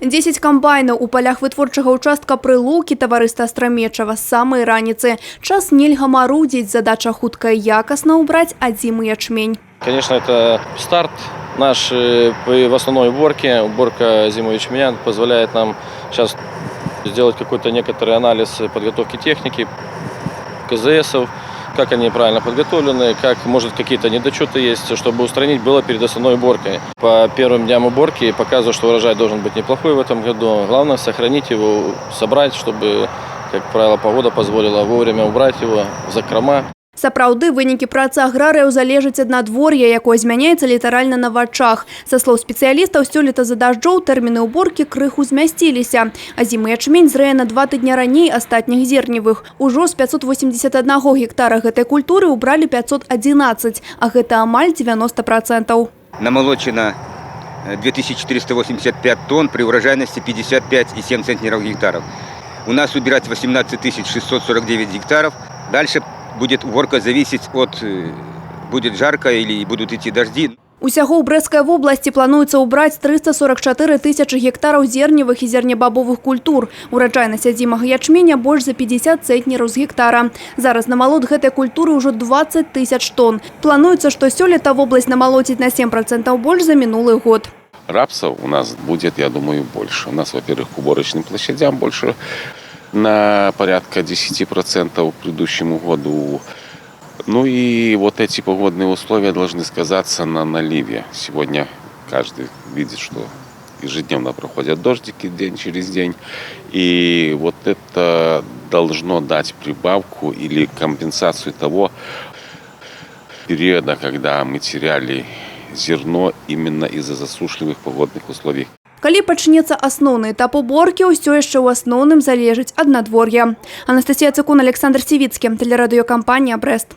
10 камбайнаў у палях вытворчага участка Прылукі таварыства Страмечава з самай раніцы. Час нельга марудзіць, задача хутка і якасна ўбраць адзімы ячмень. Конечно, это старт наш в основной уборке. Уборка озимого ячменя позволяет нам сейчас сделать какой-то некоторый анализ подготовки техники, КЗСов, как они правильно подготовлены, как, может, какие-то недочеты есть, чтобы устранить было перед основной уборкой. По первым дням уборки показываю, что урожай должен быть неплохой в этом году. Главное сохранить его, собрать, чтобы, как правило, погода позволила вовремя убрать его в закрома. Сапраўды, вынікі працы аграрыяў залежаць ад надвор'я, якое змяняецца літаральна на вачах. Са слоў спецыялістаў, сёлета за дажджоў тэрміны ўборкі крыху змясціліся. Азімы ячмень зрэе на 2 тыдня раней астатніх зерневых. Ужо з 581 гектара гэтай культуры ўбралі 511, а гэта амаль 90%. Намолочено 2485 тонн при урожайности 55,7 центнеров гектаров. У нас убирать 18 649 гектаров. Дальше будет уборка зависеть от, будет жарко или будут идти дожди. Усяго ў Брэсцкай вобласці плануецца ўбраць 344 тысячы гектараў зерневых і зернебабовых культур. Ураджайнасць азімага ячменя больш за 50 цэнтнераў з гектара. Зараз намалот гэтай культуры ўжо 20 тысяч тонн. Плануецца, што сёлета вобласць намалоціць на 7% больш за мінулы год. Рапса у нас будет, я думаю, больше. У нас, во-первых, к уборочным площадям больше на порядка 10% к предыдущему году. Ну и вот эти погодные условия должны сказаться на наливе. Сегодня каждый видит, что ежедневно проходят дождики день через день. И вот это должно дать прибавку или компенсацию того периода, когда мы теряли зерно именно из-за засушливых погодных условий. Калі пачнецца асноўны этап уборкі, усё яшчэ ў асноўным залежыць ад надвор'я. Анастасія Цыкун, Александр Сівіцкі, тэлерадыёкампанія «Брэст».